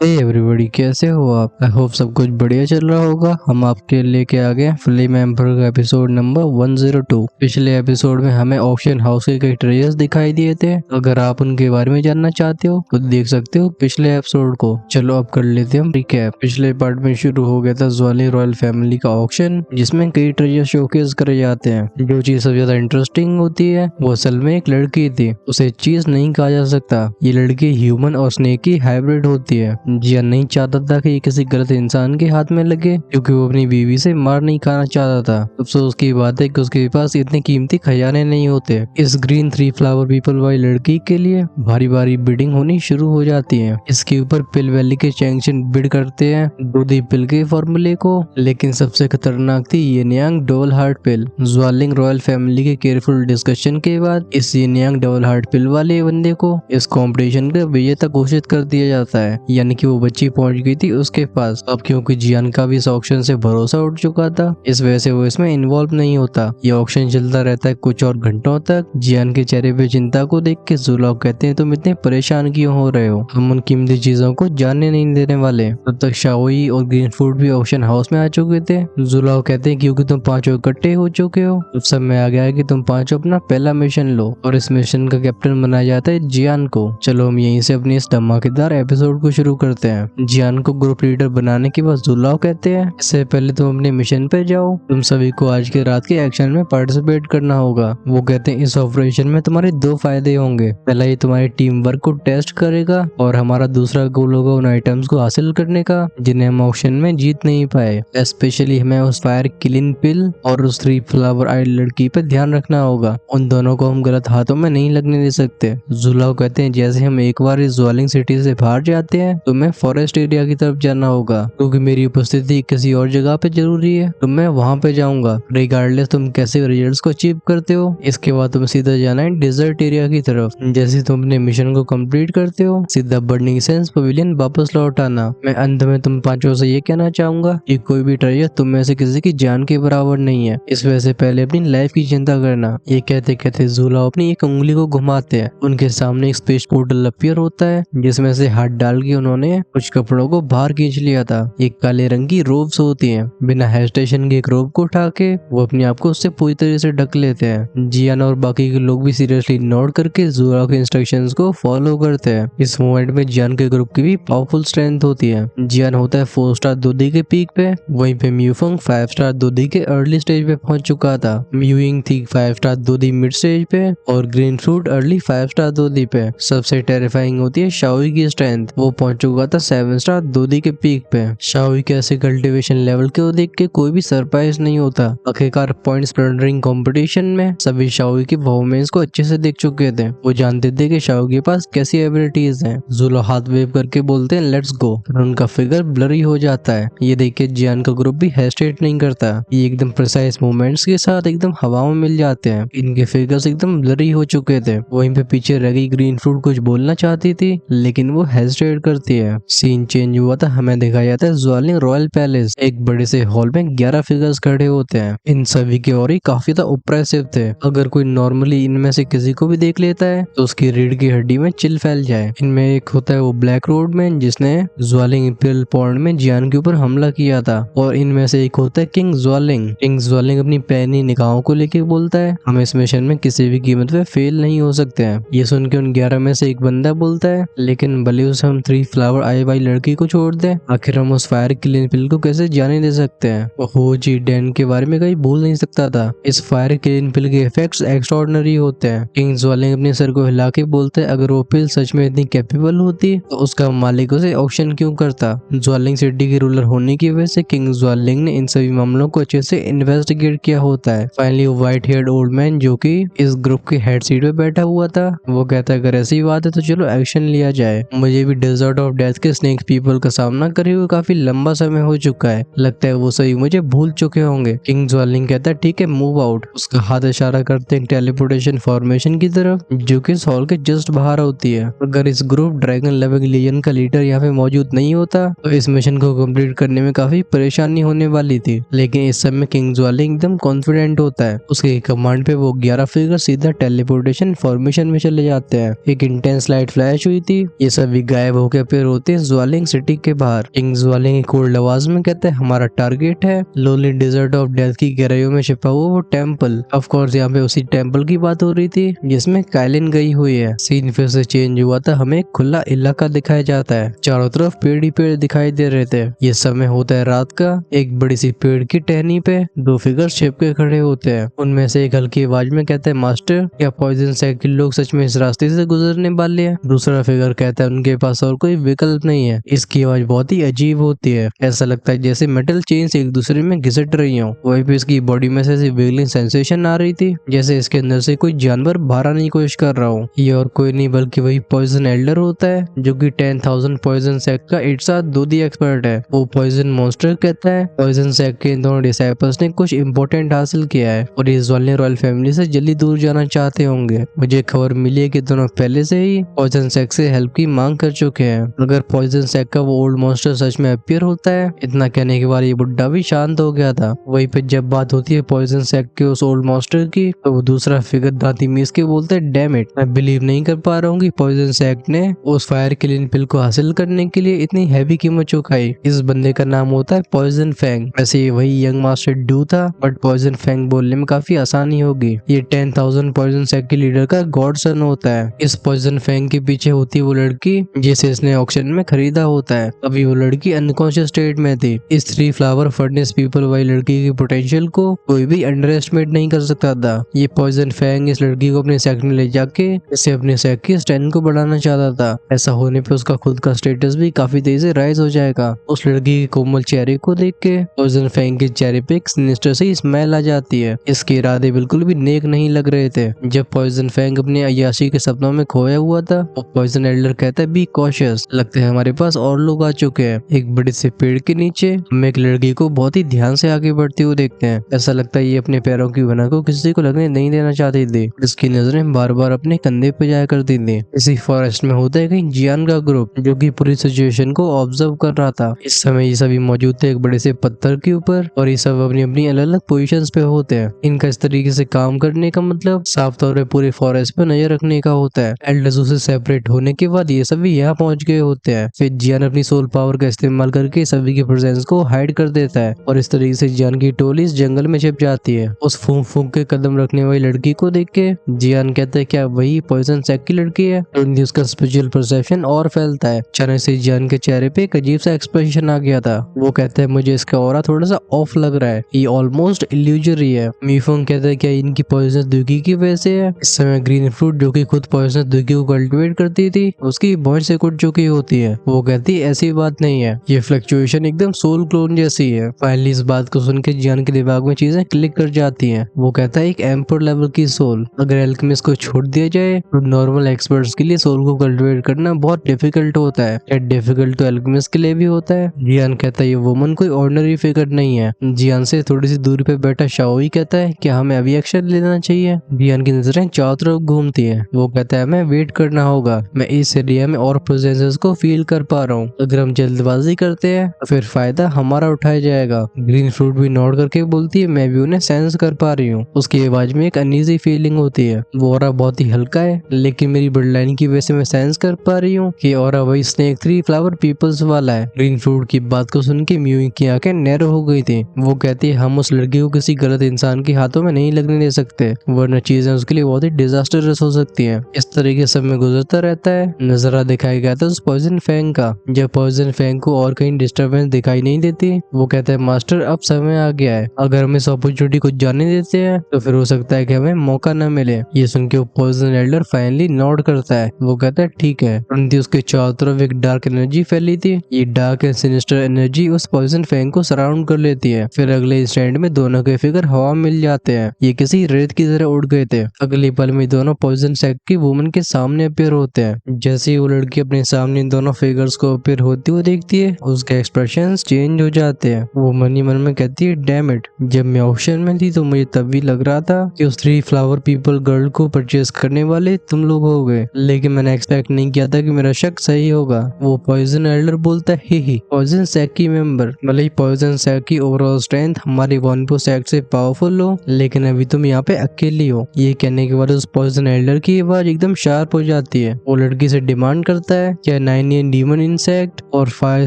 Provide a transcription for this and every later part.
Hey everybody, कैसे हो आप? आई होप सब कुछ बढ़िया चल रहा होगा। हम आपके लेके आ गए फ्लेम एम्पर का एपिसोड नंबर 102। पिछले एपिसोड में हमें ऑक्शन हाउस के कई ट्रेजर्स दिखाई दिए थे। अगर आप उनके बारे में जानना चाहते हो तो देख सकते हो पिछले एपिसोड को। चलो अब कर लेते हैं हम रिकैप। पिछले पार्ट में शुरू हो गया था ज्वालिंग रॉयल फैमिली का ऑक्शन, जिसमें कई ट्रेजर शोकेस करे जाते हैं। जो चीज सबसे ज्यादा इंटरेस्टिंग होती है वो असल में एक लड़की थी। उसे चीज नहीं कहा जा सकता। ये लड़की ह्यूमन और स्नेक की हाइब्रिड होती है। जियान नहीं चाहता था कि ये किसी गलत इंसान के हाथ में लगे, क्योंकि वो अपनी बीवी से मार नहीं खाना चाहता था। अफसोस की बात है कि उसके पास इतने कीमती खजाने नहीं होते। इस ग्रीन थ्री फ्लावर पीपल वाली लड़की के लिए भारी भारी बिडिंग होनी शुरू हो जाती है। इसके ऊपर पिल वैली के चैंक्शन बिड करते हैं दूधी पिल के फॉर्मूले को, लेकिन सबसे खतरनाक थी येनियांग डबल हार्ट पिल। ज्वालिंग रॉयल फैमिली के केयरफुल डिस्कशन के बाद इस येनियांग डबल हार्ट पिल वाले बंदे को इस कॉम्पिटिशन का विजेता घोषित कर दिया जाता है, यानी कि वो बच्ची पहुंच गई थी उसके पास। अब क्योंकि जियान का भी इस ऑक्शन से भरोसा उठ चुका था, इस वजह से वो इसमें इन्वॉल्व नहीं होता। ये ऑक्शन चलता रहता है कुछ और घंटों तक। जियान के चेहरे पे चिंता को देख के जुलाओ कहते हैं, तुम इतने परेशान क्यों हो रहे हो? हम उन कीमती चीजों को जानने नहीं देने वाले। तब तक शाओई और ग्रीन फूड भी ऑक्शन हाउस में आ चुके थे। जुलाओ कहते हैं क्योंकि तुम पांचों इकट्ठे हो चुके हो, अब समय आ गया है कि तुम पांचों अपना पहला मिशन लो। और इस मिशन का कैप्टन बनाया जाता है जियान को। चलो हम यहीं से अपनी इस धमाकेदार एपिसोड को शुरू करते हैं। जियान को ग्रुप लीडर बनाने के बाद जुलाओ कहते हैं, इससे पहले तुम अपने मिशन पे जाओ। तुम सभी को आज के रात के एक्शन में पार्टिसिपेट करना होगा। वो कहते हैं इस ऑपरेशन में तुम्हारे दो फायदे होंगे। पहला, ये तुम्हारी टीम वर्क को टेस्ट करेगा, और हमारा दूसरा गोल होगा उन आइटम्स को हासिल करने का जिन्हें हम ऑक्शन में जीत नहीं पाए। स्पेशली हमें उस फायर किलिंग पिल और उस थ्री फ्लावर आई लड़की पे ध्यान रखना होगा। उन दोनों को हम गलत हाथों में नहीं लगने दे सकते। जुलाओ कहते हैं जैसे हम एक बार इस ज्वालिंग सिटी से बाहर जाते हैं तो मैं फॉरेस्ट एरिया की तरफ जाना होगा, क्योंकि मेरी उपस्थिति किसी और जगह पे जरूरी है, तो मैं वहाँ पे जाऊंगा रिगार्डलेस तुम कैसे रिजल्ट्स को अचीव करते हो। इसके बाद तुम्हें सीधा जाना है डेजर्ट एरिया की तरफ। जैसे तुम अपने मिशन को कंप्लीट करते हो सीधा बर्निंग सेंस पवेलियन वापस लौट आना। मैं अंत में तुम पांचों से ये कहना चाहूंगा कि कोई भी ट्रेजर तुम में से किसी की जान के बराबर नहीं है, इस वजह से पहले अपनी लाइफ की चिंता करना। ये कहते कहते जुलाओ अपनी एक उंगली को घुमाते हैं। उनके सामने एक स्पेस पोर्टल अपीयर होता है, जिसमें से हाथ डाल के उन्होंने कुछ कपड़ों को बाहर खींच लिया था। एक काले रंग की रोब्स होती हैं। बिना हेजिटेशन के एक रोब को उठा के वो अपने आप को उससे पूरी तरह से ढक लेते हैं। जियान और बाकी के लोग भी सीरियसली नोट करके जुलाओ के इंस्ट्रक्शंस को फॉलो करते हैं। इस मोमेंट में जियान के ग्रुप की भी पावरफुल स्ट्रेंथ होती है। जियान होता है 4 स्टार दूधी के पीक पे, वहीं पे म्यूफंग 5 स्टार दूधी के अर्ली स्टेज पे पहुंच चुका था। म्यूइंग थी 5 स्टार दूधी मिड स्टेज पे, और ग्रीन फ्रूट अर्ली 5 स्टार दूधी पे। सबसे टेरिफाइंग होती है शाओई की स्ट्रेंथ। वो पहुंच चुका था 7 स्टार दूधी के पीक पे। शाओई के ऐसे कल्टीवेशन लेवल को देख के कोई भी सरप्राइज नहीं होता। आखिरकार पॉइंट स्प्लेंडरिंग कंपटीशन में सभी शाओई की परफॉर्मेंस को अच्छे से देख चुके थे। वो जानते थे कि शाओई के पास कैसी एबिलिटीज हैं। जुलो हाथ वेव करके बोलते हैं लेट्स गो, और उनका फिगर ब्लरी हो जाता है। ये देख के जियान का ग्रुप भी हेजिटेट नहीं करता। ये एकदम प्रिसाइज मूवमेंट्स के साथ एकदम हवा में मिल जाते हैं। इनके फिगर्स एकदम ब्लरी हो चुके थे। वहीं पे पीछे रह गई ग्रीन फ्रूट कुछ बोलना चाहती थी, लेकिन वो हेजिटेट करती है। सीन चेंज हुआ था, हमें दिखाया जाता है ज्वालिंग रॉयल पैलेस। एक बड़े से हॉल में 11 फिगर्स खड़े होते हैं। इन सभी के और ही काफी ज्यादा ऑप्रेसिव थे। अगर कोई नॉर्मली इनमें से किसी को भी देख लेता है तो उसकी रीढ़ की हड्डी में चिल फैल जाए। इनमें एक होता है वो ब्लैक रोड मैन, जिसने ज्वालिंग इंपीरियल पॉन्ड में जियान के ऊपर हमला किया था। और इनमें से एक होता है किंग ज्वालिंग। किंग ज्वालिंग अपनी पैनी निगाहों को लेके बोलता है हम इस मिशन में किसी भी कीमत पे फेल नहीं हो सकते हैं। ये सुन के उन 11 में से एक बंदा बोलता है, लेकिन भले उसे हम 3 फ्लावर आई वाली लड़की को छोड़ दें, आखिर हम उस फायर किलिंग पिल को कैसे जाने दे सकते हैं। वो हो जी डैन के बारे में कहीं भूल नहीं सकता था। इस फायर किलिंग पिल के इफेक्ट्स एक्स्ट्राऑर्डिनरी होते हैं। किंग ज्वालिंग अपने सर को हिला के बोलता है अगर वो पिल सच में इतनी कैपेबल होती तो उसका मालिक उसे ऑक्शन क्यों करता। ज्वालिंग सिटी के रूलर होने की वजह से किंग ज्वालिंग ने इन सभी मामलों को अच्छे से इन्वेस्टिगेट किया होता है। Finally white heard old man जो कि इस ग्रुप के हेड सीट पे बैठा हुआ था, वो कहता है अगर ऐसी बात है तो चलो एक्शन लिया जाए। मुझे भी डेजर्ट ऑफ डेथ के स्नेक पीपल का सामना करे हुए काफी लंबा समय हो चुका है, लगता है वो सभी मुझे भूल चुके होंगे। किंग ज्वालिंग कहता है ठीक है मूव आउट। उसका हाथ इशारा करते हैं टेलीपोर्टेशन फॉर्मेशन की तरफ, जो कि इस हॉल के जस्ट बाहर होती है। अगर इस ग्रुप ड्रैगन लेवल लीजन का लीडर यहाँ पे मौजूद नहीं होता तो इस मिशन को कंप्लीट करने में काफी परेशानी होने वाली थी। लेकिन इस समय किंग ज्वालिंग एकदम कॉन्फिडेंट होता है। उसके कमांड पे वो 11 फिगर सीधा टेलीपोर्टेशन फॉर्मेशन में चले जाते हैं। एक इंटेंस लाइट फ्लैश हुई थी, ये सभी गायब होकर फिर होते हैं ज्वालिंग सिटी के बाहर। किंग ज्वालिंग एक कोल्ड आवाज में कहते हैं हमारा टारगेट है लोनली डिजर्ट ऑफ डेथ की गहराइयों में छिपा हुआ वो टेम्पल। ऑफ कोर्स यहाँ पे उसी टेम्पल की बात हो रही थी जिसमें काइलिन गई हुई है। सीन फिर से चेंज हुआ था, हमें एक खुला इलाका दिखाया जाता है, चारों तरफ पेड़ ही पेड़ दिखाई दे रहे थे। ये समय होता है रात का। एक बड़ी सी पेड़ की टहनी पे दो फिगर छिप के खड़े होते हैं। उनमें से एक हल्की आवाज में कहते हैं मास्टर, क्या पॉइजन सैक के लोग सच में इस रास्ते से गुजरने वाले हैं? दूसरा फिगर कहता है उनके पास और कोई विकल्प नहीं है। इसकी आवाज बहुत ही अजीब होती है, ऐसा लगता है जैसे मेटल चेन्स एक दूसरे में घिसट रही हो। वहीं पे इसकी बॉडी में से ऐसी विगलिंग सेंसेशन आ रही थी जैसे इसके अंदर से कोई जानवर बाहर आने की कोशिश कर रहा हो। ये और कोई नहीं बल्कि वही पॉइजन एल्डर होता है जो कि 10,000 पॉइजन सैक का एक साथ दूधी एक्सपर्ट है। वो पॉइजन मॉन्स्टर कहता है पॉइजन सैक के इन दोनों डिसाइपल्स ने कुछ इम्पोर्टेंट हासिल किया है और इस वाले रॉयल फैमिली से जल्दी दूर जाना चाहते होंगे। मुझे खबर मिली है कि दोनों पहले से ही पॉइजन सैक से हेल्प की मांग कर चुके हैं। अगर पॉइजन सैक का वो ओल्ड मॉन्स्टर सच में अपीयर होता है, इतना कहने के बाद ये बुड्ढा भी शांत हो गया था। वहीं पे जब बात होती है पॉइजन सैक के उस ओल्ड मॉन्स्टर की, तो वो दूसरा फिगर दांती मीस के बोलते हैं डैम इट, मैं बिलीव नहीं कर पा रहा हूँ कि पॉइजन सैक ने उस फायर किलिंग पिल को हासिल करने के लिए इतनी हैवी कीमत चुकाई। इस बंदे का नाम होता है पॉइजन फैंग। वैसे वही यंग मास्टर ड्यू था, बट पॉइजन फैंग बोलने में काफी आसानी होगी। ये 10,000 पॉइजन सैक के लीडर का गॉड सन होता है। इस पॉइजन फैंग के पीछे होती वो लड़की जिसे इसने ऑक्शन में खरीदा होता है। अभी वो लड़की अनकॉन्शियस स्टेट में थी। इस 3 फ्लावर फर्नेस पीपल वाली लड़की की पोटेंशियल को कोई भी अंडर एस्टिमेट नहीं कर सकता था। ये पॉइजन फैंग इस लड़की को अपने सेक्ट में ले जाके इसे अपने सेक्ट की स्ट्रेंथ को बढ़ाना चाहता था। ऐसा होने पे उसका खुद का स्टेटस भी काफी तेजी से राइज हो जाएगा। उस लड़की के कोमल चेहरे को देख के पॉइजन फैंग के चेहरे पे एक सिनिस्टर सी स्माइल आ जाती है। इसके इरादे बिल्कुल भी नेक नहीं लग रहे थे। जब पॉइजन फैंग अपने अय्याशी के सपनों में खोया हुआ था, तो पॉइजन एल्डर कहता है बी कॉशियस, लगता है हमारे पास और लोग आ चुके हैं। एक बड़े से पेड़ के नीचे हम एक लड़की को बहुत ही ध्यान से आगे बढ़ते हुए देखते हैं। ऐसा लगता है ये अपने पैरों की वना को किसी को लगने नहीं देना चाहती थी। इसकी नजरें बार बार अपने कंधे पे जाया करती थी। इसी फॉरेस्ट में होता है कहीं जियान का ग्रुप जो कि पूरी सिचुएशन को ऑब्जर्व कर रहा था। इस समय ये सभी मौजूद थे एक बड़े से पत्थर के ऊपर और ये सब अपनी अपनी अलग अलग पोजीशंस पे होते हैं। इनका इस तरीके से काम करने का मतलब साफ तौर पे पूरे फॉरेस्ट पे नजर रखने का होता है। एल्डर्स से सेपरेट होने के बाद ये सभी यहाँ पहुंच गए होते हैं। फिर जियान अपनी सोल पावर का इस्तेमाल करके सभी की प्रेजेंस को हाइड कर देता है और इस तरीके से जियान की टोली इस जंगल में छिप जाती है। उस फूंक फूंक के कदम रखने वाली लड़की को देख के जियान कहता है क्या वही पॉइजन सैक की लड़की है? तुरंत उसका स्पिरिचुअल परसेप्शन और फैलता है। अचानक से जियान के चेहरे पे एक अजीब सा एक्सप्रेशन आ गया था। वो कहता है मुझे इसका ऑरा थोड़ा सा ऑफ लग रहा है, ये ऑलमोस्ट इल्यूजरी है। मीफोंग कहता है क्या इनकी पॉइजन दुगी की वजह से है? इस समय ग्रीन फ्रूट जो कि खुद पॉइजन दुगी को कल्टिवेट करती थी उसकी बॉन्ड से कुट चुकी होती है। वो कहती है ऐसी बात नहीं है, ये फ्लक्चुएशन एकदम सोल क्लोन जैसी है। फाइनली इस बात को सुन के जियान के दिमाग में चीजें क्लिक कर जाती हैं। वो कहता है एक एम्पर लेवल की सोल, अगर एल्केमिस्ट को छोड़ दिया जाए तो नॉर्मल एक्सपर्ट्स के लिए सोल को कल्टिवेट करना बहुत डिफिकल्ट होता है। डिफिकल्ट तो एल्केमिस्ट के लिए भी होता है। जियान कहता है ये वुमन कोई ऑर्डिनरी फिगर नहीं है। जियान से थोड़ी सी दूरी पे बैठा शाओई कहता है क्या हमें अभी एक्शन लेना चाहिए? जियान की नजरें चारों तरफ घूमती है। वो कहता है हमें वेट करना होगा, मैं इस एरिया में और प्रेजेंसेस को फील कर पा रहा हूँ। अगर हम जल्दबाजी करते हैं तो फिर फायदा हमारा उठाया जाएगा। ग्रीन फ्रूट भी नोट करके बोलती है मैं भी उन्हें सेंस कर पा रही हूँ। उसकी आवाज में एक अनईजी फीलिंग होती है। वो ऑरा बहुत ही हल्का है लेकिन मेरी ब्लड लाइन की वजह से मैं सेंस कर पा रही हूँ कि ऑरा वही स्नेक 3 फ्लावर पीपल्स वाला है। ग्रीन फ्रूट की बात को सुन के म्यूई की आंखें नैरो हो गई थी। वो कहती है हम उस लड़की को किसी गलत इंसान के हाथों में नहीं लगने दे सकते, वरना चीजें उसके लिए बहुत ही डिजास्टरस हो सकती हैं। इस तरीके से समय गुजरता रहता है। नजारा दिखाया गया था उस पॉइजन फैंग का। जब पॉइजन फैंग को और कहीं डिस्टरबेंस दिखाई नहीं देती, वो कहता है मास्टर अब समय आ गया है, अगर हम इस अपॉर्चुनिटी को जाने देते हैं तो फिर हो सकता है कि हमें मौका न मिले। ये सुन के वो पॉइजन एल्डर फाइनली नोट करता है। वो कहता है ठीक है। परंतु उसके चारों तरफ एक डार्क एनर्जी फैली थी। ये डार्क एंड सिनिस्टर एनर्जी उस पॉइजन फैंग को सराउंड कर लेती है। फिर अगले इंस्टेंट में दोनों के फिगर हवा में मिल जाते हैं। ये किसी रेत की तरह उड़ गए थे। अगले पल में दोनों पॉइजन सैक की वुमन के सामने अपीयर होते हैं। जैसे ही वो लड़की अपने सामने इन दोनों फिगर्स को अपीयर होती हुई देखती है, उसके एक्सप्रेशंस चेंज हो जाते हैं। वो मन ही मन में कहती है डैम इट, जब मैं ऑप्शन में थी तो मुझे तब भी लग रहा था कि उस 3 फ्लावर पीपल गर्ल को परचेज करने वाले तुम लोग हो गए, लेकिन मैंने एक्सपेक्ट नहीं किया था कि मेरा शक सही होगा। वो पॉइजन एल्डर बोलता है ही पॉइजन सैक की मेंबर, भले ही पॉइजन सैक की ओवरऑल स्ट्रेंथ हमारी वनपो सैक से पावरफुल हो, लेकिन अभी तुम यहाँ पे अकेली हो। ये कहने के बाद उस पॉइजन एल्डर की आवाज एकदम शार्प हो जाती है। वो लड़की से डिमांड करता है क्या टाइनी एंड डीमन इंसेक्ट और फायर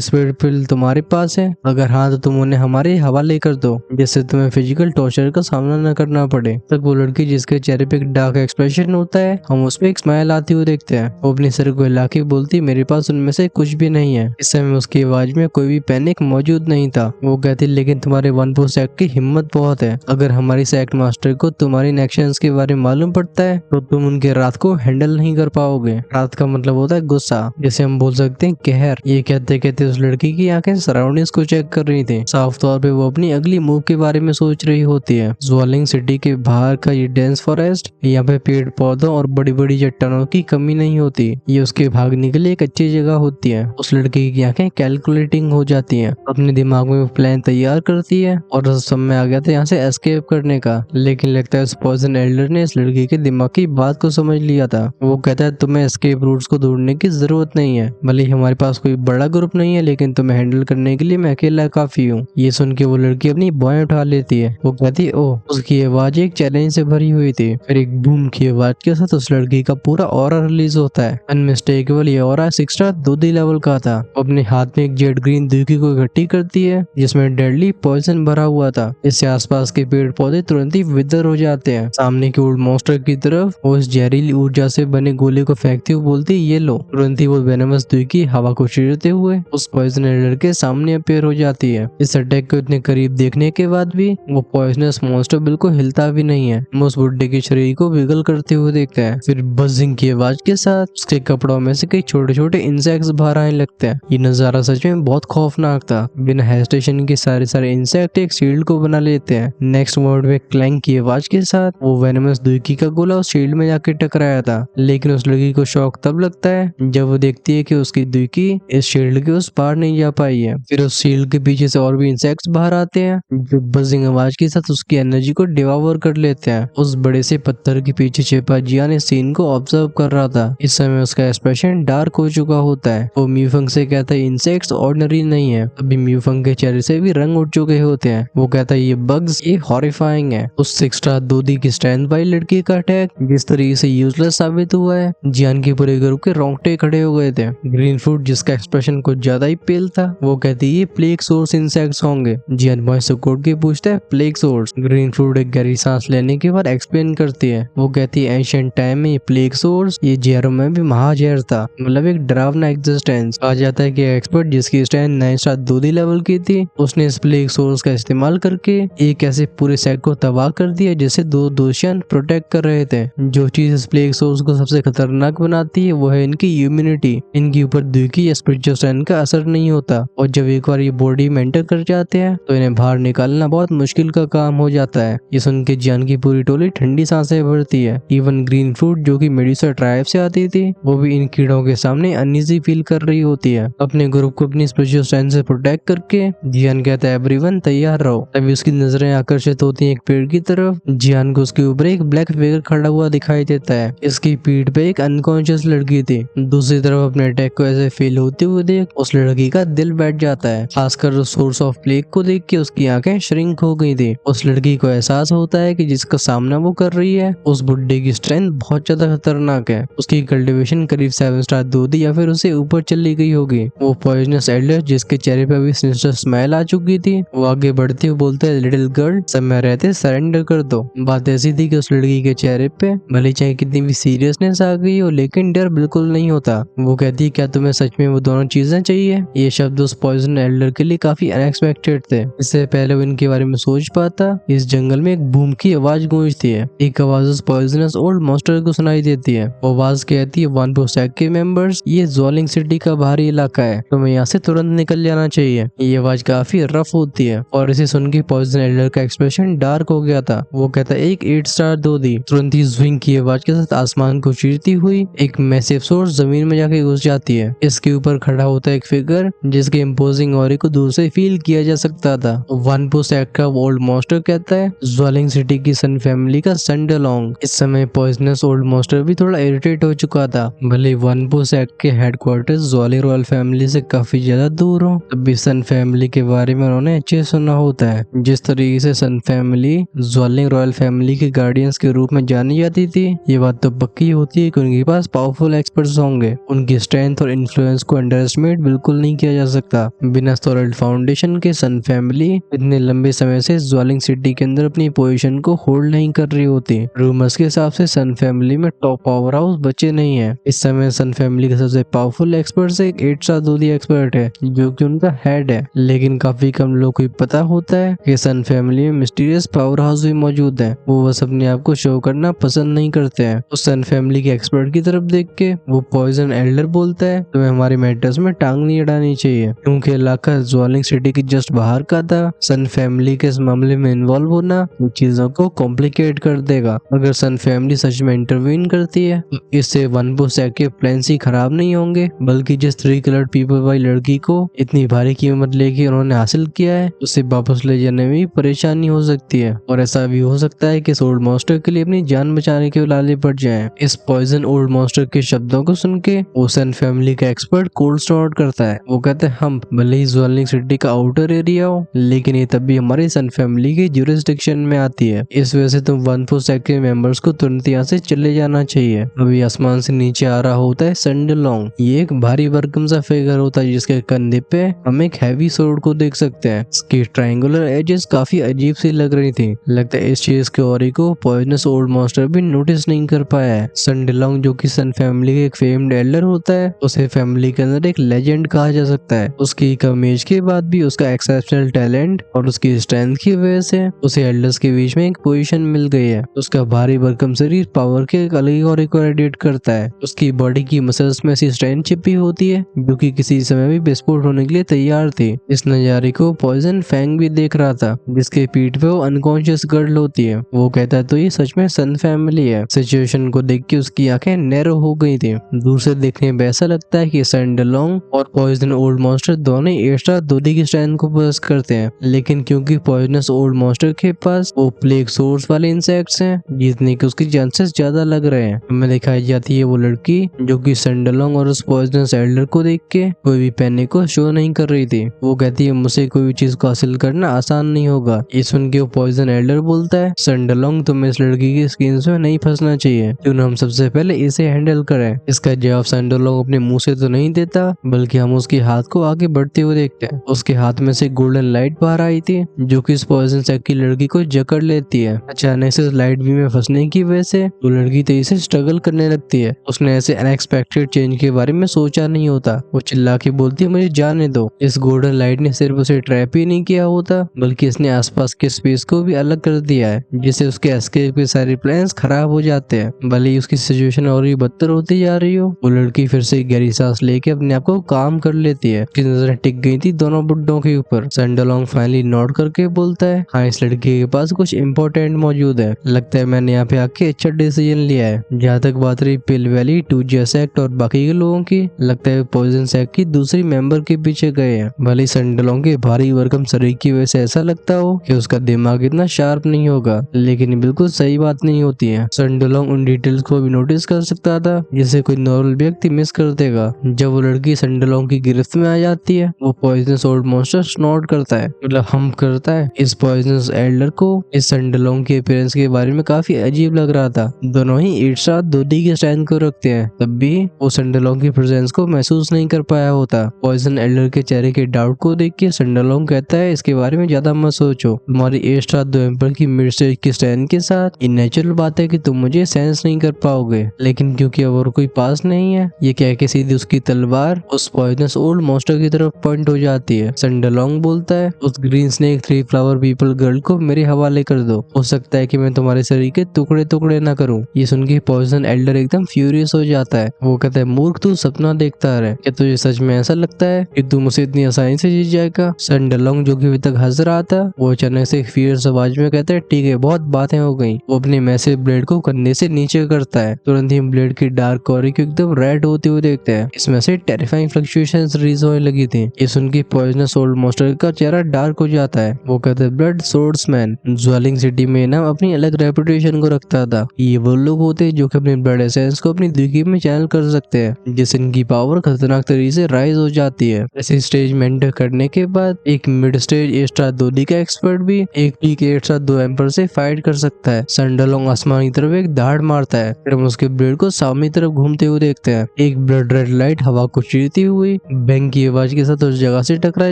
स्पिरिट पिल तुम्हारे पास है? अगर हाँ तो तुम उन्हें हमारे हवाले कर दो, जिससे तुम्हें फिजिकल टॉर्चर का सामना न करना पड़े। तक वो लड़की जिसके चेहरे पे एक डार्क एक्सप्रेशन होता है, हम उस पे एक स्माइल आती हुई देखते हैं। वो अपने सर को हिला के बोलती मेरे पास उनमें से कुछ भी नहीं है। इस समय उसकी आवाज में कोई भी पैनिक मौजूद नहीं था। वो कहती लेकिन तुम्हारे वन फोर्स एक्ट की हिम्मत बहुत है। अगर हमारी सेक्ट मास्टर को तुम्हारी एक्शंस के बारे में मालूम पड़ता है तो तुम उनके रात को हैंडल नहीं कर पाओगे। रात का मतलब होता है गुस्सा, जैसे हम बोल सकते हैं कहर। ये कहते कहते उस लड़की की आंखें सराउंडिंग्स को चेक कर रही थी। साफ तौर पे वो अपनी अगली मूव के बारे में सोच रही होती है। ज्वालिंग सिटी के बाहर का ये डेंस फॉरेस्ट, यहाँ पे पेड़ पौधों और बड़ी बड़ी चट्टानों की कमी नहीं होती। ये उसके भागने के लिए एक अच्छी जगह होती है। उस लड़की की आंखें कैलकुलेटिंग हो जाती हैं। अपने दिमाग में वो प्लान तैयार करती है और समय आ गया था यहाँ से एस्केप करने का। लेकिन लगता है उस पॉइजन एल्डर ने इस लड़की के दिमाग की बात को समझ लिया था। वो कहता है तुम्हें एस्केप रूट्स को ढूंढने की जरूरत नहीं है। भले ही हमारे पास कोई बड़ा ग्रुप नहीं है, लेकिन तुम्हें हैंडल करने के लिए मैं अकेला काफी हूँ। ये सुन के वो लड़की अपनी बॉय उठा लेती है। वो कहती ओह। उसकी आवाज एक चैलेंज से भरी हुई थी। फिर एक बूम की आवाज के साथ उस लड़की का पूरा ऑरा रिलीज होता है। अनमिस्टेकेबल ये ऑरा 6 स्टार 2D लेवल का था। वो अपने हाथ में एक जेड ग्रीन दूकी को इकट्ठी करती है जिसमें डेडली पॉइजन भरा हुआ था। इससे आसपास के पेड़ पौधे तुरंत ही विदर हो जाते हैं। सामने के ओल्ड मॉन्स्टर की तरफ वो इस जहरीली ऊर्जा से बने गोले को फेंकती हुई बोलती ये लो। तुरंत ही वो वेनमस दूकी हवा को चीरते हुए उस पॉइजन एल्डर के सामने अपेयर हो जाती है। इस अटैक को इतने करीब देखने के बाद भी वो पॉइजनस मॉन्स्टर बिल्कुल हिलता भी नहीं है। हम उस बुड्ढे के शरीर को विगल करते हुए देखते हैं। फिर बजिंग की आवाज के साथ उसके कपड़ों में से कई छोटे छोटे इंसेक्ट्स बाहर आने लगते हैं। ये नजारा सच में बहुत खौफनाक था। बिना हेजिटेशन के सारे इंसेक्ट एक शील्ड को बना लेते हैं। नेक्स्ट वर्ड में क्लैंक की आवाज के साथ वो वेनमस दूकी का गोला उस शील्ड में जाके टकराया था। लेकिन उस लड़की को शौक तब लगता है जब वो देखती है कि उसकी दूकी इस शील्ड के उस पार नहीं जा पाई है। फिर उस शील्ड के पीछे से और भी इंसेक्ट्स बाहर आते हैं जो बजिंग आवाज के साथ उसकी एनर्जी को डिवावर कर लेते हैं। उस बड़े से पत्थर के पीछे छिपा जियान इस सीन को ऑब्जर्व कर रहा था। इस समय उसका एक्सप्रेशन डार्क हो चुका होता है। वो म्यूफंग से कहता है इंसेक्ट्स ऑर्डिनरी नहीं है। अभी म्यूफंग के चेहरे से भी रंग उठ चुके होते हैं। वो कहता है ये बग्स ये हॉरिफाइंग है। उस 6 स्टार 2D की स्ट्रेंथ वाली लड़की का अटैक जिस तरीके से यूजलेस साबित हुआ है, जियान के पूरे ग्रुप के रोंगटे खड़े हो गए थे। ग्रीन फ्रूट जिसका एक्सप्रेशन कुछ ज्यादा ही पेल था, वो कहती है ये प्लेग सोर्स इंसेक्ट्स होंगे। जियान बॉय से कोड के पूछता है प्लेग सोर्स। ग्रीन फ्रूट एक गहरी सांस लेने के बाद एक्सप्लेन करती है। वो कहती है एंशिएंट टाइम में ये प्लेग सोर्स ये जहरों में भी महाजहर था, मतलब एक डरावना एग्जिस्टेंस। कहा जाता है कि एक्सपर्ट जिसकी स्ट्रेंथ 9 स्टार 2D लेवल की थी, उसने इस प्लेग सोर्स का इस्तेमाल करके एक ऐसे पूरे सेट को तबाह कर दिया जिसे दो दोषियां प्रोटेक्ट कर रहे थे। जो चीज इस प्लेग सोर्स को सबसे खतरनाक बनाती है वो है इनकी इम्यूनिटी। इनके ऊपर दूकी या स्पिरिचुअल स्ट्रेंथ का असर नहीं होता और जब एक बार ये बॉडी में एंटर कर जाते हैं तो इन्हें बाहर निकालना बहुत मुश्किल का काम हो जाता है। ये सुन के जियान की पूरी टोली ठंडी सांसें भरती है। इवन ग्रीन फ्रूट जो कि मेडुसा ट्राइब से आती थी, वो भी इन कीड़ों के सामने अनईजी फील कर रही होती है। अपने ग्रुप को अपनी स्पिरिचुअल स्ट्रेंथ से प्रोटेक्ट करके जियान कहता है एवरीवन तैयार रहो। तभी उसकी नजरें आकर्षित होती हैं एक पेड़ की तरफ। जियान को उसके ऊपर एक ब्लैक फिगर खड़ा हुआ दिखाई देता है। इसकी पीठ पे एक अनकॉन्शियस लड़की थी। दूसरी तरफ अपने अटैक को ऐसे फेल होते हुए देख उस लड़की का दिल बैठ जाता है। खासकर सोर्स ऑफ प्लेग को देख के उसकी आंखें श्रिंक हो गई थी। उस लड़की को एहसास होता है कि जिसका सामना वो कर रही है उस बुड्ढे की स्ट्रेंथ बहुत ज्यादा खतरनाक है। उसकी कल्टिवेशन करीब 7 स्टार 2D या फिर उसे ऊपर चली गई होगी। वो पॉइजनस एल्डर जिसके चेहरे पे अभी सिनिस्टर स्माइल आ चुकी थी, वो आगे बढ़ते हुए बोलते है लिटिल गर्ल समय रहते सरेंडर कर दो। बात ऐसी थी कि उस लड़की के चेहरे पे भले चाहे कितनी भी सीरियसनेस आ गई हो, लेकिन डर बिल्कुल नहीं होता। वो कहती है क्या तुम्हें सच में वो दोनों चीजें चाहिए? ये शब्द उस पॉइजन एल्डर के लिए काफी अनएक्सपेक्टेड थे। इससे पहले वो इनके बारे में सोच पाता, इस जंगल में एक बूम की आवाज गूंजती है। एक आवाज उस पॉइजनस ओल्ड मॉन्स्टर को सुनाई देती है। वो आवाज कहती है वन पोसेक के मेंबर्स, ये ज्वालिंग सिटी का बाहरी इलाका है, तुम्हें यहाँ से तुरंत निकल जाना चाहिए। ये आवाज काफी रफ होती है और इसे सुन के पॉइजन एल्डर का एक्सप्रेशन डार्क हो गया था। वो कहता है एक 8 स्टार 2D। तुरंत ही स्विंग की आवाज के साथ आसमान को चीरती हुई एक मैसिव सोर्स जमीन में जाके घुस जाती है। इसके ऊपर खड़ा होता है एक फिगर जिसके इम्पोजिंग ऑरे को दूर से फील किया जा सकता था। वन पोसेक का ओल्ड मॉन्स्टर कहता है ज्वालिंग सिटी की सन फैमिली का सन डेलोंग। इस समय पॉइजनस ओल्ड मॉन्स्टर भी थोड़ा इरिटेट हो चुका था। भले वन पोसेक के हेडक्वार्टर्स ज्वालिंग रॉयल फैमिली से काफी ज्यादा दूर हो, तब भी सन फैमिली के बारे में उन्होंने अच्छे सुना होता है। जिस तरीके से सन फैमिली ज्वालिंग रॉयल फैमिली के गार्डियंस के रूप में जानी जाती थी, ये बात तो पक्की होती है कि उनके पास पावरफुल एक्सपर्ट्स होंगे। उनकी स्ट्रेंथ स्ट्रेंथ और इन्फ्लुएंस को अंडर एस्टिमेट बिल्कुल नहीं किया जा सकता। बिना सॉलिड फाउंडेशन के सन फैमिली इतने लंबे समय से ज्वालिंग सिटी के अंदर अपनी पोजीशन को होल्ड नहीं कर रही होती। रूमर्स के हिसाब से सन फैमिली में टॉप पावर हाउस बचे नहीं है। इस समय सन फैमिली का सबसे पावरफुल एक्सपर्ट से एक 8 स्टार दूधी एक्सपर्ट है जो कि उनका हेड है, लेकिन काफी कम लोगों को पता होता है कि सन फैमिली में मिस्टीरियस पावर हाउस भी मौजूद है। वो बस अपने आप को शो करना पसंद नहीं करते हैं। उस सन फैमिली के एक्सपर्ट की तरफ देख के वो पॉइजन एल्डर बोलता है तुम्हें हमारे मैटर्स में टांग नहीं अड़ानी चाहिए, क्योंकि इलाका ज्वालिंग सिटी की जस्ट बाहर का था। सन फैमिली के इस मामले में इन्वॉल्व होना चीजों को कॉम्प्लिकेट कर देगा। अगर सन फैमिली सच में इंटरवीन करती है तो इससे वन पो सैक के प्लान्स ही खराब नहीं होंगे, बल्कि जिस 3 कलर्ड पीपल वाली लड़की को इतनी भारी कीमत लेके उन्होंने हासिल किया है उसे वापस ले जाने में भी परेशानी हो सकती है। और ऐसा भी हो सकता है कि ओल्ड मॉन्स्टर के लिए अपनी जान बचाने के लाले पड़ जाए। इस पॉइजन ओल्ड मॉन्स्टर के शब्दों को सुन के वो सन फैमिली का एक्सपर्ट कोल्ड स्टार्ट करता है। वो कहते हैं हम भले ही ज्वालिंग सिटी का आउटर एरिया हो, लेकिन ये तब भी हमारी सन फैमिली की ज्यूरिसडिक्शन में आती है। इस वजह से तुम वन फो सैक के मेंबर्स को तुरंत यहाँ से चले जाना चाहिए। अभी आसमान से नीचे आ रहा होता है संडलोंग। ये एक भारी भरकम सा फिगर होता है जिसके कंधे पे हम एक हैवी सोर्ड को देख सकते हैं। इसकी ट्रायंगुलर एजेस काफी अजीब सी लग रही थी। लगता है इस चीज के औरी को पॉइजनस ओल्ड मॉन्स्टर भी नोटिस नहीं कर पाया है। संडलोंग जो कि सन फैमिली के एक फेम्ड एल्डर होता है, उसे फैमिली के अंदर एक लेजेंड कहा जा सकता है। उसकी कम एज के बाद भी उसका एक्सेप्शनल टैलेंट और उसकी स्ट्रेंथ की वजह से उसे एल्डर्स के बीच में एक पोजीशन मिल गई है। उसका भारी भरकम शरीर पावर के एक अलग और एक रेडिएट करता है। उसकी बॉडी की मसल्स में ऐसी स्ट्रेंथ छिपी होती है जो कि किसी समय भी विस्फोट होने के लिए तैयार थी। इस नजारे को पॉइजन फैंग भी देख रहा था, जिसके पीठ पे वो अनकॉन्शियस गर्ल होती है। वो कहता है तो ये सच में सन फैमिली है। सिचुएशन को देख के उसकी आंखें नैरो हो गई थी। दूर से देखने में ऐसा लगता है कि संडलोंग और पॉइजन ओल्ड मॉन्स्टर दोनों एक्स्ट्रा दूधी की स्ट्रेंथ को पोजेस करते हैं, लेकिन क्योंकि पॉइजनस ओल्ड मॉन्स्टर के पास वो प्लेग सोर्स वाले इंसेक्ट्स हैं, जीतने के उसकी चांसेस ज्यादा लग रहे हैं। हमें दिखाई जाती है वो लड़की जो कि संडलोंग और उस पॉइजनस एल्डर को देख के कोई भी पैनिक को शो नहीं कर रही थी। वो कहती है मुझसे कोई भी चीज को हासिल करना आसान नहीं होगा। ये सुन के वो पॉइजन एल्डर बोलता है संडलोंग तुम्हें इस लड़की की स्किन में नहीं फंसना चाहिए, क्यों ना हम सबसे पहले इसे हैंडल करें। इसका जवाब संडलोंग अपने मुंह से तो नहीं देता, बल्कि हम उसके हाथ को आगे बढ़ते हुए देखते हैं। उसके हाथ में से गोल्डन लाइट बाहर आई थी जो कि इस पॉइजन सैक की लड़की को जकड़ लेती है। अचानक से लाइट बीम में फंसने की वजह से वो लड़की तेजी से स्ट्रगल करने लगती है। उसने ऐसे अनएक्सपेक्टेड चेंज के बारे में सोचा नहीं होता। वो चिल्ला के बोलती है मुझे जाने दो। इस गोल्डन लाइट ने सिर्फ उसे ट्रैप ही नहीं किया होता, बल्कि इसने आसपास के स्पेस को भी अलग कर दिया है, जिससे उसके एस्केप के सारे प्लान्स खराब हो जाते हैं। भले ही उसकी सिचुएशन और भी बदतर होती जा रही हो, वो लड़की फिर से गहरी सांस लेके अपने आप को काम कर लेती है। उसकी नजरें टिक गई थी दोनों बुड्ढों के ऊपर। संडलोंग फाइनली नोट करके बोलता है हाँ इस लड़की के पास कुछ इम्पोर्टेंट मौजूद है। लगता है मैंने यहाँ पे आके अच्छा डिसीजन लिया है। जहाँ तक बात रही पिल वैली, टूजिया सेक्ट और बाकी के लोगों की, लगता है पॉइजन सेक्ट की दूसरी मेंबर के पीछे गए हैं। भले संडलोंग के भारी भरकम शरीर की वजह से ऐसा लगता हो कि उसका दिमाग इतना शार्प नहीं होगा, लेकिन बिल्कुल सही बात नहीं होती है। संडलोंग उन डिटेल्स को भी नोटिस कर सकता था जिसे कोई नॉर्मल व्यक्ति मिस कर देगा। जब वो लड़की संडलोंग की गिरफ्त में आ जाती है, वो पॉइजनस ओल्ड मॉन्स्टर स्नॉट करता है, मतलब हम करता है। इस पॉइजनस एल्डर को इस संडलोंग के अपीयरेंस के बारे में काफी अजीब लग रहा था। दोनों ही एक साथ दूधी की स्ट्रेंथ को रखते हैं, तब भी वो संडलोंग की प्रेजेंस को महसूस नहीं कर पाया होता। पॉइजन एल्डर के चेहरे के डाउट को देख के संडलोंग कहता है इसके बारे में ज्यादा मत सोचो। तुम्हारी एक साथ 2 एम्पर की मिड स्टेज की स्ट्रेंथ के साथ ये नेचुरल बात है कि तुम मुझे सेंस नहीं कर पाओगे, लेकिन क्योंकि और कोई पास नहीं है, ये कह के सीधी उसकी तलवार उस पॉइजनस ओल्ड मॉन्स्टर की तरफ पॉइंट हो जाती है। संडलोंग बोलता है उस green snake 3 flower people girl को मेरे हवाले कर दो, हो सकता है कि मैं तुम्हारे शरीर के टुकड़े टुकड़े ना करूं। ये सुन के पॉइजन एल्डर एकदम फ्यूरियस हो जाता है। वो कहता है मूर्ख तू सपना देखता रहे, क्या तुझे सच में ऐसा लगता है कि तू मुझसे इतनी आसानी से जीत जाएगा। संडलोंग जो कि अभी तक हंस रहा था, वो अचानक से फियर्स आवाज में कहता है ठीक है बहुत बातें हो गई। वो अपने मैसिव ब्लेड को कंधे से नीचे करता है। तुरंत ही ब्लेड की डार्क कॉरी को एकदम रेड होते हुए देखते हैं। इसमें से टेरिफाइंग फ्लक्चुएशंस रिलीज होने लगी थी। ये सुन के पॉइजनस ओल्ड मॉन्स्टर का चेहरा डार्क हो जाता है। वो कहते हैं ब्लड सोर्ड्समैन ज्वेलिंग सिटी में ना अपनी अलग रेपुटेशन को रखता था। ये वो लोग होते हैं जो कि अपने ब्लड एसेंस को अपनी दुखी में चैनल कर सकते हैं, जिससे इनकी पावर खतरनाक तरीके से राइज हो जाती है। ऐसी स्टेज मेंटर करने के बाद एक मिड स्टेज एक्स्ट्रा दूधी का एक्सपर्ट भी एक पीक एक साथ 2 एम्पर से फाइट कर सकता है। संडलोंग आसमान की तरफ एक दहाड़ मारता है, फिर हम उसके ब्लेड को सामने तरफ घूमते हुए देखते हैं। एक ब्लड रेड लाइट हवा को चीरती हुई बैंग की आवाज के साथ उस जगह से टकरा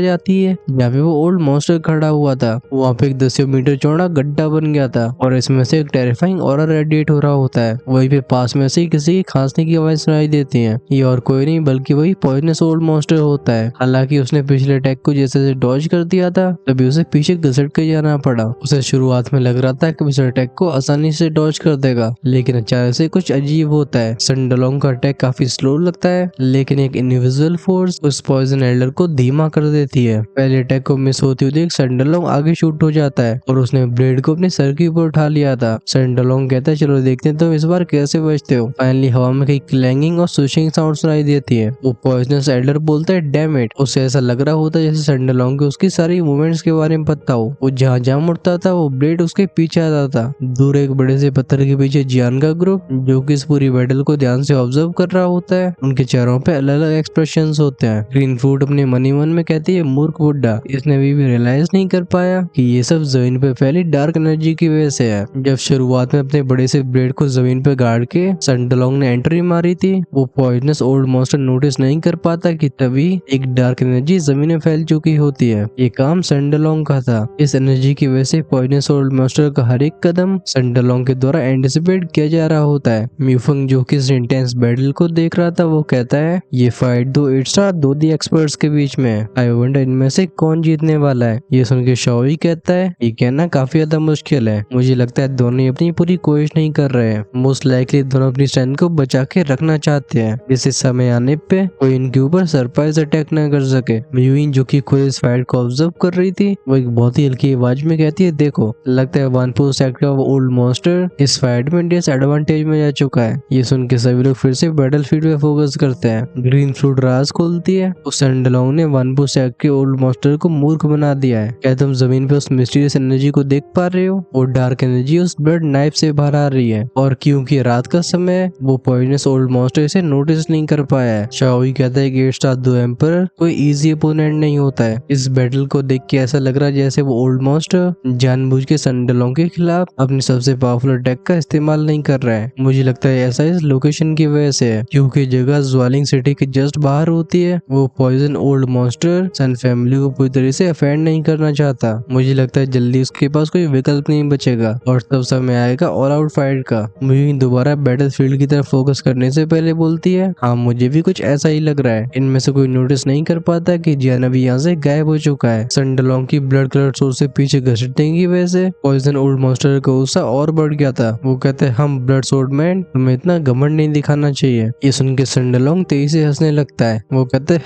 जाती है जहाँ पे वो ओल्ड मॉन्स्टर खड़ा हुआ था। वहाँ पे एक 10 मीटर चौड़ा गड्ढा बन गया था और इसमें से एक टेरिफाइंग ऑरा रेडिएट हो रहा होता है। वहीं पे पास में से किसी की खांसने की आवाज सुनाई देती है। ये और कोई नहीं बल्कि वही पॉइजनस ओल्ड मॉन्स्टर होता है। हालांकि उसने पिछले अटैक को जैसे डॉज कर दिया था तभी उसे पीछे घसट के जाना पड़ा। उसे शुरुआत में लग रहा था कि इस अटैक को आसानी से डॉज कर देगा, लेकिन अचानक से कुछ अजीब होता है। सनडलोंग का अटैक काफी स्लो लगता है, लेकिन एक इनविजिबल फोर्स उस पॉइजन एल्डर को धीमा कर देती है। पहले अटैक को मिस होती हुई देख सनडलोंग आगे शूट हो जाता है और उसने ब्लेड को अपने सर के ऊपर उठा लिया था। सनडलोंग कहता है चलो देखते हैं तुम इस बार कैसे बचते हो। फाइनली हवा में कहीं क्लैंगिंग और स्विशिंग साउंड सुनाई देती है। वो पॉइजनस एल्डर बोलता है डैम इट। उसे ऐसा लग रहा होता है जैसे सनडलोंग को उसकी सारी मूवमेंट्स के बारे में पता हो। वो जहाँ जहाँ मुड़ता था वो ब्लेड उसके पीछे आता था। दूर एक बड़े से पत्थर के पीछे जियान का ग्रुप जो कि इस पूरी बैटल को ध्यान से ऑब्जर्व कर रहा होता है। उनके चेहरों पे अलग अलग एक्सप्रेशंस होते हैं। ग्रीन फ्रूट अपने मनी मन में कहती है मूर्ख बुड्ढा, इसने अभी भी रियलाइज नहीं कर पाया कि ये सब जमीन पे फैली डार्क एनर्जी की वजह से है। जब शुरुआत में अपने बड़े से ब्लेड को जमीन पे गाड़ के सनडलोंग ने एंट्री मारी थी, वो पॉइजनस ओल्ड मॉन्स्टर नोटिस नहीं कर पाता कि तभी एक डार्क एनर्जी जमीन में फैल चुकी होती है। ये काम सनडलोंग का था। इस एनर्जी की वजह से पॉइजनस ओल्ड मॉन्स्टर का हर एक कदम सनडलोंग के द्वारा एंटिसिपेट किया जा रहा होता है। म्यूफंग जो कि इस इंटेंस बैटल को देख रहा था वो कहता है ये फाइट दो इट्सा दो दी एक्सपर्ट्स के बीच में है। आई वंडर इनमें से कौन जीतने वाला है। ये सुन के शॉवी कहता है ये कहना काफी ज्यादा मुश्किल है। मुझे लगता है दोनों अपनी पूरी कोशिश नहीं कर रहे हैं। मोस्ट लाइकली दोनों अपनी स्ट्रेंथ को बचा के रखना चाहते हैं जिससे समय आने पे कोई इनके ऊपर सरप्राइज अटैक न कर सके। म्यूइन जो कि खुद इस फाइट को ऑब्जर्व कर रही थी वो एक बहुत ही हल्की आवाज में कहती है देखो लगता है वानपू सेक्ट का वो ओल्ड मॉन्स्टर इस फाइट में डिसएडवांटेज में जा चुका है। ये सुन के सभी लोग फिर से बैटलफील्ड पे फोकस करते हैं। ग्रीन फ्रूट राज खोलती है उस सनडलोंग ने वानपू सेक्ट के ओल्ड मॉन्स्टर को मूर्ख बना दिया है। क्या तुम जमीन पे उस मिस्टीरियस एनर्जी को देख पा रहे हो। वो डार्क एनर्जी उस ब्लड नाइफ से बाहर आ रही है और क्योंकि रात का समय है वो पॉइजनस ओल्ड मॉन्स्टर इसे नोटिस नहीं कर पाया है। शाओई कहता है कि इट्सा दो एम्पर कोई इजी अपोनेंट नहीं होता है। इस बैटल को देख के ऐसा लग रहा है जैसे वो ओल्ड मॉन्स्टर जानबूझ के सनडलोंग के खिलाफ अपनी सबसे पावरफुल अटैक का इस्तेमाल नहीं कर रहा है। मुझे लगता है ऐसा इस लोकेशन की वजह से है क्योंकि जगह ज्वालिंग सिटी के जस्ट बाहर होती है। वो पॉइजन ओल्ड मॉन्स्टर सन फैमिली को पूरी तरह से अफेंड नहीं करना चाहता। मुझे लगता है जल्दी उसके पास कोई विकल्प नहीं बचेगा और तब समय आएगा ऑल आउट फाइट का। मुझे दोबारा बैटलफील्ड की तरफ फोकस करने से पहले बोलती है हाँ मुझे भी कुछ ऐसा ही लग रहा है। इनमें से कोई नोटिस नहीं कर पाता कि जियान अभी यहाँ से गायब हो चुका है। सनडलोंग की ब्लड कलर सोर्स से पीछे घसीटने की वजह से पॉइजन ओल्ड मॉन्स्टर का गुस्सा और बढ़ गया था। वो कहते हैं हम ब्लड सोर्ड मैन तुम्हें इतना घमंड नहीं दिखाना चाहिए। ये सुन के सनडलोंग तेजी से हंसने लगता है। वो कहते हैं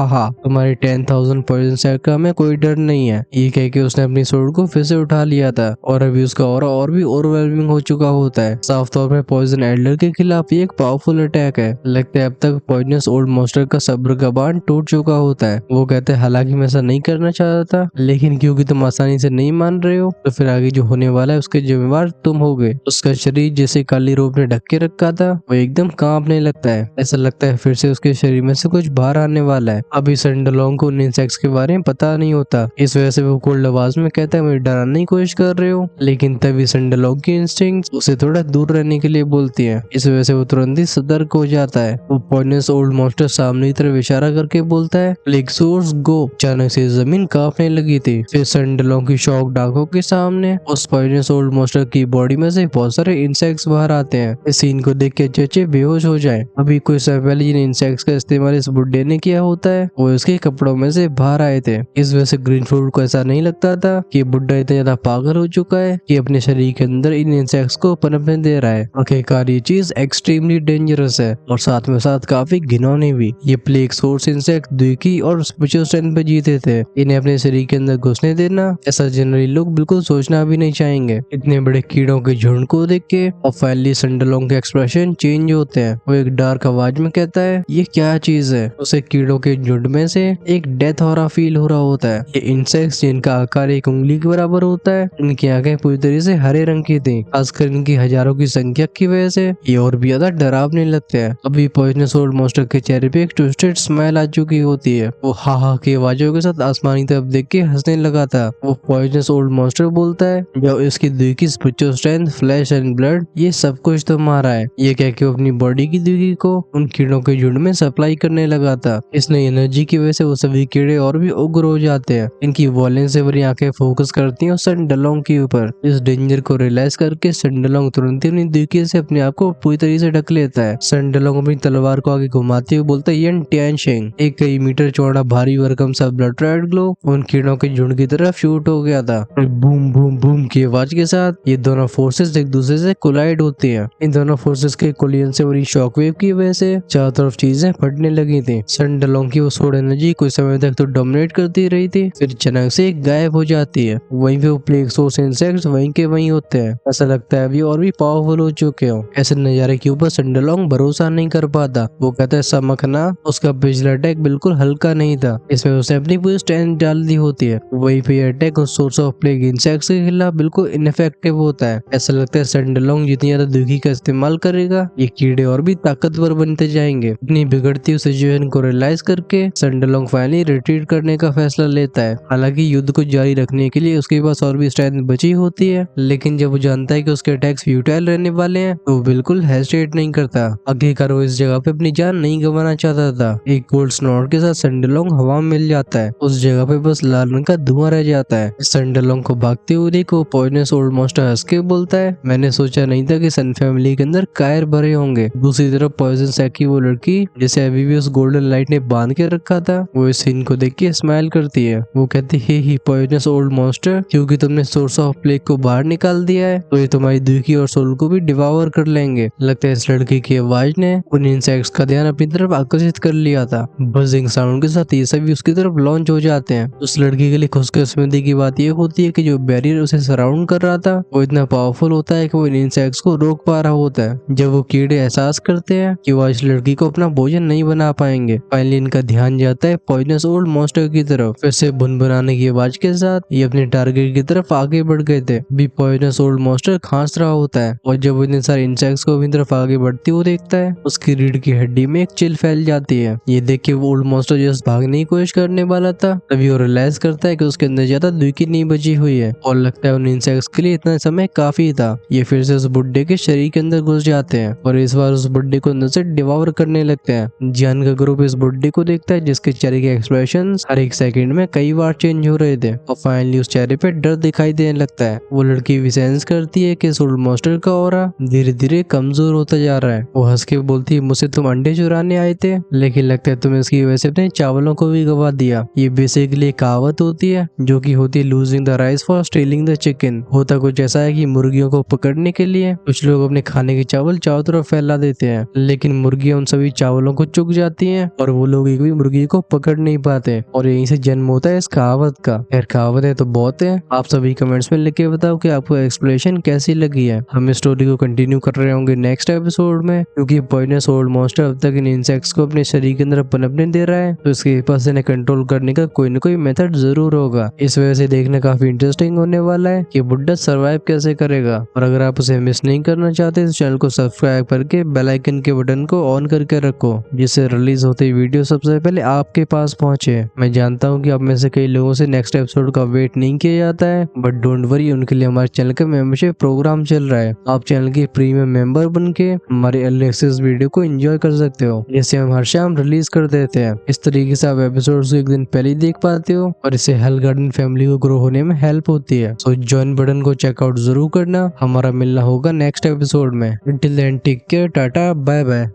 हा तुम्हारी 10,000 पॉइजन सेट का हमें कोई डर नहीं है। ये कह के उसने अपनी सोर्ड को फिर से उठा लिया था और अभी उसका ऑरा और भी ओवरवेलमिंग हो चुका होता है। साफ तौर पर पॉइजन एल्डर के खिलाफ ये एक पावरफुल अटैक है। लगता है अब तक पॉइजनस ओल्ड मॉन्स्टर का सब्र का बांध टूट चुका होता है। वो कहते हैं हालांकि मैं ऐसा नहीं करना चाहता था लेकिन क्योंकि तुम आसानी से नहीं मान रहे हो तो फिर आगे जो होने वाला है उसके जिम्मेवार तुम होगे। उसका शरीर जैसे काली रोप ने ढक के रखा था वो एकदम कांपने लगता है। ऐसा लगता है फिर से उसके शरीर में से कुछ बाहर आने वाला है। अभी सनडलोंग को उन इंसेक्ट्स के बारे में पता नहीं होता, इस वजह से वो कोल्ड आवाज में कहता है मुझे डराने की कोशिश कर रहे हो। लेकिन तभी सनडलोंग की इंस्टिंक्ट उसे थोड़ा दूर रहने के लिए बोलती है। इस वजह से वो तुरंत ही सतर्क हो जाता है। वो पॉइजनस ओल्ड मॉन्स्टर सामने की तरफ इशारा करके बोलता है प्लेग सोर्स गो। अचानक से जमीन कांपने लगी थी। फिर सनडलोंग की शॉक आंखों के सामने उस पॉइजनस ओल्ड मॉन्स्टर की बॉडी में से बहुत सारे इंसेक्ट्स बाहर आते हैं। इस सीन को देख के चचे बेहोश हो जाए। अभी कुछ समय पहले जिन इंसेक्ट्स का इस्तेमाल इस बुड्ढे ने किया होता है वो उसके कपड़ों में से बाहर आए थे। इस वजह से ग्रीन फ्रूट को ऐसा नहीं लगता था कि बुड्ढा इतना ज्यादा पागल हो चुका है कि अपने शरीर के अंदर इन इंसेक्ट्स को पनपने दे रहा है। आखिरकार ये चीज एक्सट्रीमली डेंजरस है और साथ में साथ काफी घिनौनी भी। ये प्लेग सोर्स इंसेक्ट द्विकी और स्पेशल स्ट्रेंथ पे जीते थे। इन्हें अपने शरीर के अंदर घुसने देना ऐसा जनरली लोग बिल्कुल सोचना भी नहीं चाहेंगे। इतने बड़े कीड़ों के झुंड को देख के और फाइनली सनडलोंग के एक्सप्रेशन चेंज होते हैं। वो एक डार्क आवाज में कहता है ये क्या चीज है। उसे कीड़ों के झुंड में से एक डेथ हो रहा फील हो रहा होता है। ये इंसेक्ट्स जिनका आकार एक उंगली के बराबर होता है, इनकी आंखें पूरी तरह से हरे रंग की थी। खासकर इनकी हजारों की संख्या की वजह से ये और भी ज्यादा डरावने लगते हैं। अभी पॉइजनस ओल्ड मॉन्स्टर के चेहरे पे एक ट्विस्टेड स्माइल आ चुकी होती है। वो हा की आवाजों के साथ आसमानी तरफ देख के हंसने लगा था। वो पॉइजनस ओल्ड मॉन्स्टर बोलता है जो इसकी द्विकी spiritual strength flesh and blood ये सब कुछ तुम्हारा है। ये कह के अपनी बॉडी की द्विकी को उन कीड़ों के झुंड में सप्लाई करने लगा था। इसने एनर्जी की वजह से वो सभी कीड़े और भी उग्र हो जाते हैं। इनकी वॉयलेंस से भरी आंखें फोकस करती हैं सन डलोंग के ऊपर। इस डेंजर को रियलाइज करके सन डलोंग तुरंत ही अपनी दुखी से अपने आप को पूरी तरीके से ढक लेता है। सन डलोंग अपनी तलवार को आगे घुमाते हुए बोलता है यन टियानशेंग। एक कई मीटर चौड़ा भारी भरकम सा ब्लड रेड ग्लो उन कीड़ों के झुंड की तरफ शूट हो गया था। बूम बूम बूम की आवाज के साथ ये दोनों फोर्सेस एक दूसरे से कोलाइड होती हैं। इन दोनों फोर्सेस के कोलिजन से बड़ी शॉकवेव की वजह से चारों तरफ चीजें फटने लगी थी। सन डलोंग की वो सोड एनर्जी कुछ समय तक तो डोमिनेट करती रही थी, फिर अचानक से गायब हो जाती है। वहीं पे वो प्लेग सोर्स इंसेक्ट्स वहीं के वहीं होते हैं। ऐसा लगता है अभी और भी पावरफुल हो चुके हो। ऐसे नजारे के ऊपर सन डलोंग भरोसा नहीं कर पाता। वो कहता है समखना उसका पिछला अटैक बिल्कुल हल्का नहीं था, इसमें उसने अपनी पूरी स्ट्रेंथ डाल दी होती है। वहीं पे अटैक उस सोर्स ऑफ प्लेग इंसेक्ट्स के खिलाफ बिल्कुल इनफेक्टिव होता है। ऐसा लगता है सन डलोंग जितनी ज्यादा दुखी का इस्तेमाल करेगा ये कीड़े और भी ताकतवर बनते जाएंगे। अपनी बिगड़ती हुई सिचुएशन को रियलाइज करके सन डलोंग फाइनली रिट्रीट करने का फैसला लेता है। हालांकि युद्ध को जारी रखने के लिए उसके पास और भी स्ट्रेंथ बची होती है, लेकिन जब वो जानता है कि उसके अटैक्स फ्यूटाइल रहने वाले हैं तो वो बिल्कुल हेजिटेट नहीं करता। आखिरकार वो इस जगह पे अपनी जान नहीं गंवाना चाहता था। एक गोल्ड स्नॉट के साथ सन डलोंग हवा में मिल जाता है। उस जगह पे बस लाल रंग का धुआं रह जाता है। सन डलोंग को भागते हुए देखो पॉइजनस ओल्ड मॉन्स्टर हंस के बोलता है मैंने सोचा नहीं था कि सन फैमिली के अंदर कायर भरे होंगे। दूसरी तरफ पॉइजन सैक की वो लड़की जिसे अभी भी उस गोल्डन लाइट ने बांध के रखा था वो इस सीन को देख के स्माइल करती है। वो कहती है ही पॉइजनस ओल्ड मॉन्स्टर, क्योंकि तुमने सोर्स ऑफ प्लेग को बाहर निकाल दिया है तो ये तुम्हारी दुखी और सोल को भी डिवावर कर लेंगे। लगता है इस लड़की की आवाज ने उन इंसेक्ट्स का ध्यान अपनी तरफ आकर्षित कर लिया था। बजिंग साउंड के साथ ये सभी उसकी तरफ लॉन्च हो जाते हैं। उस लड़की के लिए खुशकिस्मती की बात यह होती है कि जो बैरियर उसे सराउंड कर रहा था वो इतना पावरफुल होता है कि वो इन इंसेक्ट्स को रोक पा रहा होता है। जब वो कीड़े एहसास करते हैं कि वो इस लड़की को अपना भोजन नहीं बना पाएंगे, फाइनली इनका ध्यान जाता है पॉइजनस ओल्ड मॉन्स्टर की तरफ। फिर से बुनबुनाने की आवाज के साथ ये अपने टारगेट की तरफ आगे बढ़ गए थे। भी पॉइजनस ओल्ड मॉन्स्टर खांस रहा होता है और जब वो इतने सारे इंसेक्ट्स को अपनी तरफ आगे बढ़ते हुए देखता है उसकी रीढ़ की हड्डी में एक चिल फैल जाती है। ये देख के वो ओल्ड मॉन्स्टर जस्ट भागने की कोशिश करने वाला था, तभी वो रियलाइज करता है कि उसके अंदर ज्यादा दुखी नहीं बची हुई है और लगता है उन इंसेक्ट्स के लिए इतना समय काफी था। ये फिर से उस बुड्ढे के शरीर के अंदर घुस जाते हैं और इस बार उस बुड्ढे को अंदर से डिवावर करने लगते हैं। जियान का ग्रुप इस बुड्ढे को देखता है जिसके चेहरे के एक्सप्रेशन हर एक सेकंड में कई बार चेंज हो रहे थे और फाइनली उस चेहरे पे डर दिखाई देने लगता है। वो लड़की भी सेंस करती है कि ओल्ड मॉन्स्टर का ऑरा धीरे धीरे कमजोर होता जा रहा है। वो हंस के बोलती है मुझसे तुम अंडे चुराने आए थे, लेकिन लगता है तुम इसकी वजह से अपने चावलों को भी गवा दिया। ये बेसिकली कहावत होती है जो कि होती है losing the rice for stealing the chicken. होता कुछ ऐसा है कि मुर्गियों को पकड़ने के लिए कुछ लोग अपने खाने के चावल चारों तरफ फैला देते हैं, लेकिन मुर्गियां उन सभी चावलों को चुग जाती हैं और वो लोग एक भी मुर्गी को पकड़ नहीं पाते और यहीं से जन्म होता है इस कहावत का। खैर कहावत है तो बहुत है, आप सभी कमेंट्स में लिख के बताओ कि आपको एक्सप्लेनेशन कैसी लगी है। हम इस स्टोरी को कंटिन्यू कर रहे होंगे नेक्स्ट एपिसोड में, क्योंकि पॉइजनस ओल्ड मॉन्स्टर अब तक इन इंसेक्ट्स को अपने शरीर के अंदर पनपने दे रहा है तो इसके पास इन्हें कंट्रोल करने का कोई न कोई मेथड जरूर होगा। इस वजह से देखना काफी इंटरेस्टिंग होने वाला है कि बुड्ढा सर्वाइव कैसे करेगा। और अगर आप उसे मिस नहीं करना चाहते तो चैनल को सब्सक्राइब करके बेल आइकन के बटन को ऑन करके रखो जिससे रिलीज होते वीडियो सबसे पहले आपके पास पहुंचे। मैं जानता हूं कि आप में से कई लोगों से नेक्स्ट एपिसोड का वेट नहीं किया जाता है, बट डोंट वरी, उनके लिए हमारे चैनल का मेंबरशिप प्रोग्राम चल रहा है। आप चैनल के प्रीमियम मेंबर बन के हमारे अर्ली एक्सेस वीडियो को एंजॉय कर सकते हो, जैसे हम हर शाम रिलीज कर देते हैं। इस तरीके से आप एपिसोड को एक दिन पहले देख पाते हो और इससे हेल गार्डन फैमिली को ग्रो होने में हेल्प होती है। सो ज्वाइन बटन को चेकआउट जरूर करना। हमारा मिलना होगा नेक्स्ट एपिसोड में। Till then take care, tata, bye bye.